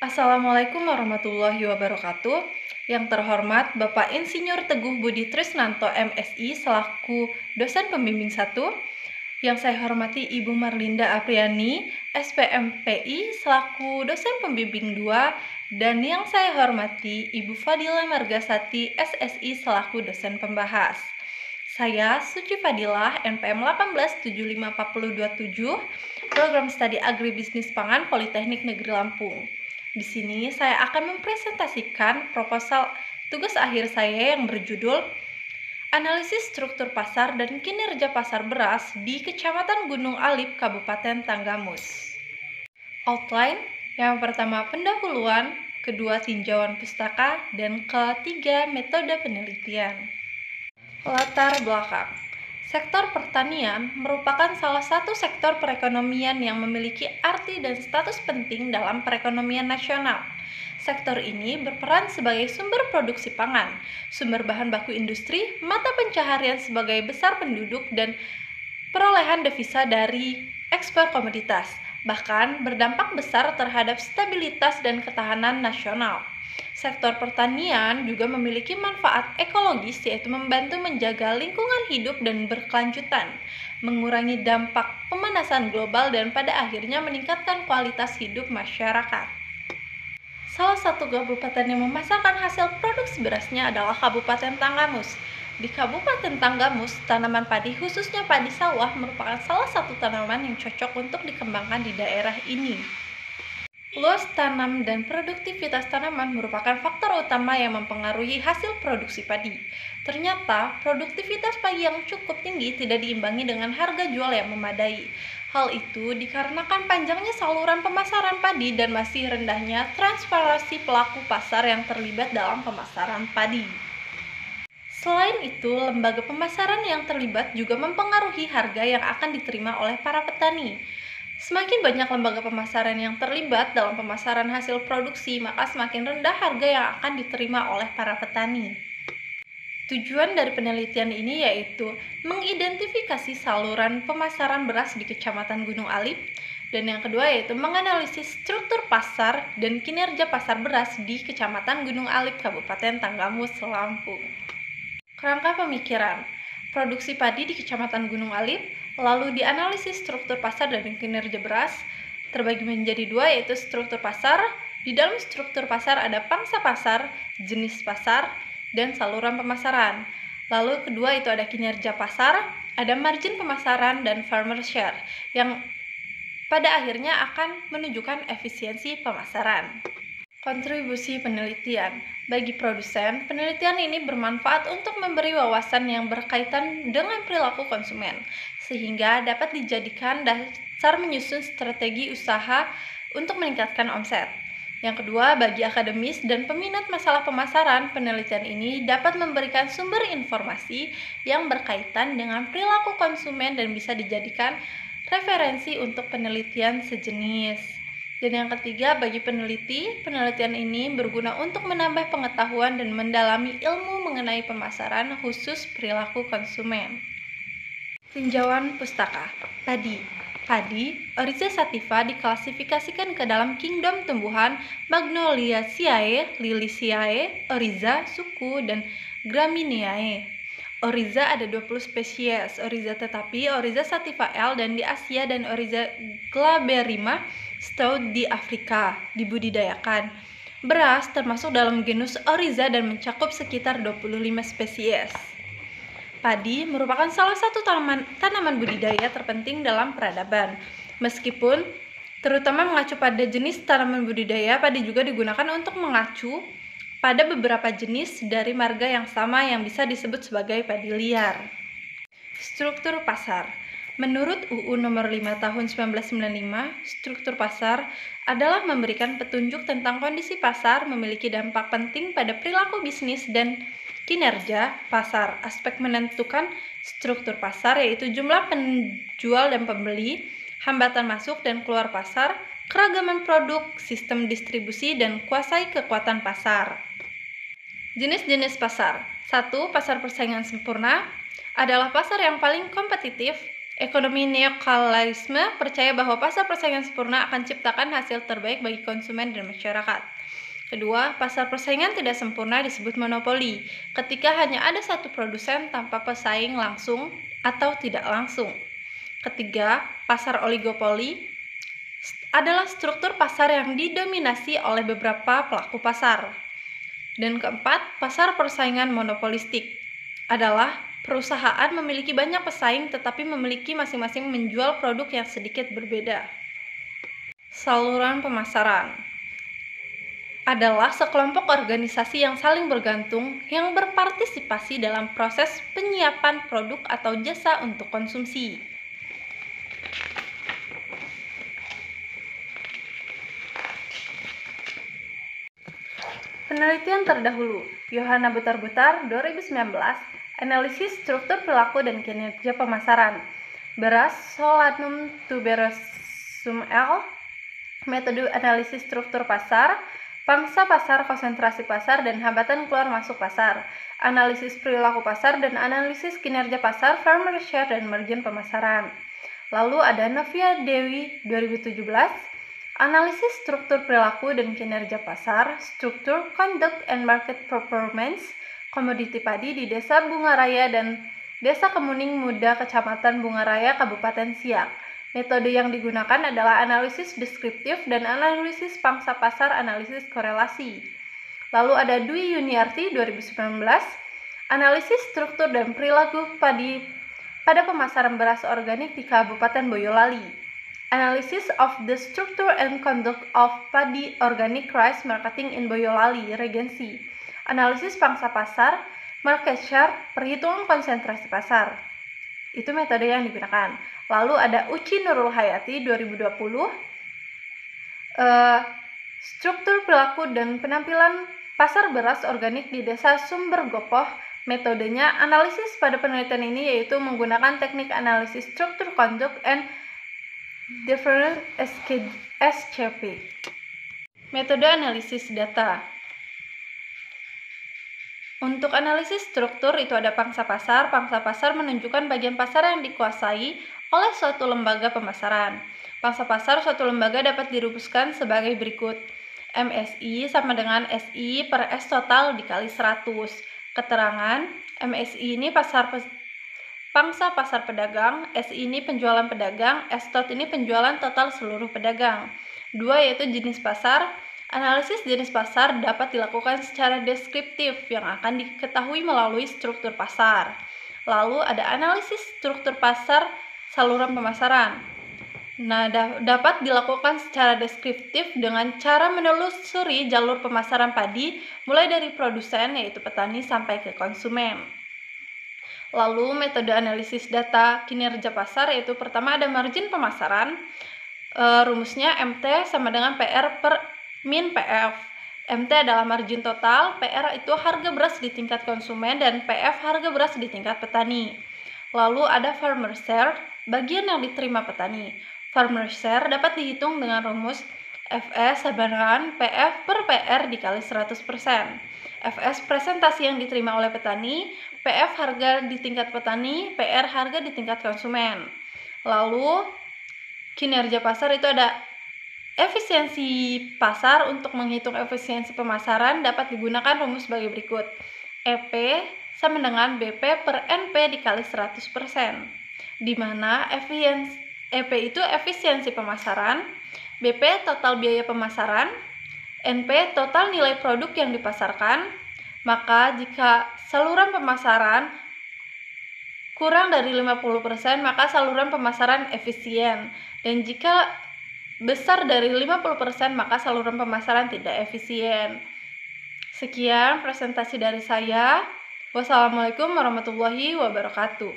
Assalamualaikum warahmatullahi wabarakatuh. Yang terhormat Bapak Insinyur Teguh Budi Trisnanto MSI selaku dosen pembimbing 1. Yang saya hormati Ibu Marlinda Apriani SPMPI selaku dosen pembimbing 2. Dan yang saya hormati Ibu Fadila Margasati SSI selaku dosen pembahas. Saya Suci Fadilah NPM 1875427 Program Studi Agribisnis Pangan Politeknik Negeri Lampung. Di sini saya akan mempresentasikan proposal tugas akhir saya yang berjudul Analisis Struktur Pasar dan Kinerja Pasar Beras di Kecamatan Gunung Alip, Kabupaten Tanggamus. Outline, yang pertama pendahuluan, kedua tinjauan pustaka, dan ketiga metode penelitian. Latar belakang. Sektor pertanian merupakan salah satu sektor perekonomian yang memiliki arti dan status penting dalam perekonomian nasional. Sektor ini berperan sebagai sumber produksi pangan, sumber bahan baku industri, mata pencaharian sebagai besar penduduk, dan perolehan devisa dari ekspor komoditas, bahkan berdampak besar terhadap stabilitas dan ketahanan nasional. Sektor pertanian juga memiliki manfaat ekologis, yaitu membantu menjaga lingkungan hidup dan berkelanjutan, mengurangi dampak pemanasan global, dan pada akhirnya meningkatkan kualitas hidup masyarakat. Salah satu kabupaten yang memasarkan hasil produksi berasnya adalah Kabupaten Tanggamus. Di Kabupaten Tanggamus, tanaman padi, khususnya padi sawah, merupakan salah satu tanaman yang cocok untuk dikembangkan di daerah ini. Luas tanam dan produktivitas tanaman merupakan faktor utama yang mempengaruhi hasil produksi padi. Ternyata, produktivitas padi yang cukup tinggi tidak diimbangi dengan harga jual yang memadai. Hal itu dikarenakan panjangnya saluran pemasaran padi dan masih rendahnya transparansi pelaku pasar yang terlibat dalam pemasaran padi. Selain itu, lembaga pemasaran yang terlibat juga mempengaruhi harga yang akan diterima oleh para petani. Semakin banyak lembaga pemasaran yang terlibat dalam pemasaran hasil produksi, maka semakin rendah harga yang akan diterima oleh para petani. Tujuan dari penelitian ini yaitu mengidentifikasi saluran pemasaran beras di Kecamatan Gunung Alip, dan yang kedua yaitu menganalisis struktur pasar dan kinerja pasar beras di Kecamatan Gunung Alip, Kabupaten Tanggamus, Lampung. Kerangka pemikiran. Produksi padi di Kecamatan Gunung Alip, lalu dianalisis struktur pasar dan kinerja beras, terbagi menjadi dua, yaitu struktur pasar. Di dalam struktur pasar ada pangsa pasar, jenis pasar, dan saluran pemasaran. Lalu kedua itu ada kinerja pasar, ada margin pemasaran, dan farmer share, yang pada akhirnya akan menunjukkan efisiensi pemasaran. Kontribusi penelitian. Bagi produsen, penelitian ini bermanfaat untuk memberi wawasan yang berkaitan dengan perilaku konsumen, sehingga dapat dijadikan dasar menyusun strategi usaha untuk meningkatkan omset. Yang kedua, bagi akademis dan peminat masalah pemasaran, penelitian ini dapat memberikan sumber informasi yang berkaitan dengan perilaku konsumen dan bisa dijadikan referensi untuk penelitian sejenis. Dan yang ketiga, bagi peneliti, penelitian ini berguna untuk menambah pengetahuan dan mendalami ilmu mengenai pemasaran khusus perilaku konsumen. Tinjauan pustaka. Padi, Oryza sativa diklasifikasikan ke dalam kingdom tumbuhan Magnoliaceae, Liliaceae, Oryza, suku, dan Gramineae. Oryza ada 20 spesies Oryza, tetapi Oryza sativa L dan di Asia dan Oryza glaberrima stout di Afrika dibudidayakan. Beras termasuk dalam genus Oryza dan mencakup sekitar 25 spesies. Padi merupakan salah satu tanaman budidaya terpenting dalam peradaban. Meskipun terutama mengacu pada jenis tanaman budidaya, padi juga digunakan untuk mengacu pada beberapa jenis dari marga yang sama yang bisa disebut sebagai padi liar. Struktur pasar. Menurut UU Nomor 5 Tahun 1995, struktur pasar adalah memberikan petunjuk tentang kondisi pasar, memiliki dampak penting pada perilaku bisnis dan kinerja pasar. Aspek menentukan struktur pasar yaitu jumlah penjual dan pembeli, hambatan masuk dan keluar pasar, keragaman produk, sistem distribusi, dan kuasai kekuatan pasar. Jenis-jenis pasar. 1. Pasar persaingan sempurna adalah pasar yang paling kompetitif Ekonomi neokolonialisme percaya bahwa pasar persaingan sempurna akan ciptakan hasil terbaik bagi konsumen dan masyarakat. Kedua, pasar persaingan tidak sempurna disebut monopoli, ketika hanya ada satu produsen tanpa pesaing langsung atau tidak langsung. Ketiga, pasar oligopoli adalah struktur pasar yang didominasi oleh beberapa pelaku pasar. Dan keempat, pasar persaingan monopolistik adalah perusahaan memiliki banyak pesaing tetapi memiliki masing-masing menjual produk yang sedikit berbeda. Saluran pemasaran adalah sekelompok organisasi yang saling bergantung yang berpartisipasi dalam proses penyiapan produk atau jasa untuk konsumsi. Penelitian terdahulu, Yohana Butar-Butar, 2019, analisis struktur perilaku dan kinerja pemasaran. Beras, Solanum tuberosum L, metode analisis struktur pasar, pangsa pasar, konsentrasi pasar, dan hambatan keluar masuk pasar, analisis perilaku pasar dan analisis kinerja pasar, farmer share, dan margin pemasaran. Lalu ada Novia Dewi, 2017, analisis struktur perilaku dan kinerja pasar, struktur, conduct, and market performance, komoditi padi di Desa Bungaraya dan Desa Kemuning Muda, Kecamatan Bungaraya, Kabupaten Siak. Metode yang digunakan adalah analisis deskriptif dan analisis pangsa pasar, analisis korelasi. Lalu ada Dwi Yuniarti, 2019, analisis struktur dan perilaku padi pada pemasaran beras organik di Kabupaten Boyolali. Analysis of the structure and conduct of padi organic rice marketing in Boyolali, Regency. Analisis pangsa pasar, market share, perhitungan konsentrasi pasar. Itu metode yang digunakan. Lalu ada Uci Nurul Hayati, 2020, struktur perilaku dan penampilan pasar beras organik di Desa Sumbergopoh. Metodenya analisis pada penelitian ini yaitu menggunakan teknik analisis struktur, conduct, and different SCP. Metode analisis data. Untuk analisis struktur itu ada pangsa pasar. Pangsa pasar menunjukkan bagian pasar yang dikuasai oleh suatu lembaga pemasaran. Pangsa pasar suatu lembaga dapat dirumuskan sebagai berikut. MSI sama dengan SI per S total dikali 100. Keterangan, MSI ini pangsa pasar pedagang, SI ini penjualan pedagang, S tot ini penjualan total seluruh pedagang. 2 yaitu jenis pasar. Analisis jenis pasar dapat dilakukan secara deskriptif yang akan diketahui melalui struktur pasar. Lalu ada analisis struktur pasar saluran pemasaran. Nah, dapat dilakukan secara deskriptif dengan cara menelusuri jalur pemasaran padi mulai dari produsen yaitu petani sampai ke konsumen. Lalu metode analisis data kinerja pasar yaitu pertama ada margin pemasaran. Rumusnya MT sama dengan PR per min PF. MT adalah margin total, PR itu harga beras di tingkat konsumen, dan PF harga beras di tingkat petani. Lalu ada farmer share, bagian yang diterima petani. Farmer share dapat dihitung dengan rumus FS sama dengan PF per PR dikali 100%. FS presentasi yang diterima oleh petani, PF harga di tingkat petani, PR harga di tingkat konsumen. Lalu kinerja pasar itu ada efisiensi pasar. Untuk menghitung efisiensi pemasaran dapat digunakan rumus sebagai berikut. EP sama dengan BP per NP dikali 100%. Di mana EP itu efisiensi pemasaran, BP total biaya pemasaran, NP total nilai produk yang dipasarkan. Maka jika saluran pemasaran kurang dari 50%, maka saluran pemasaran efisien. Dan jika besar dari 50%, maka saluran pemasaran tidak efisien. Sekian presentasi dari saya. Wassalamualaikum warahmatullahi wabarakatuh.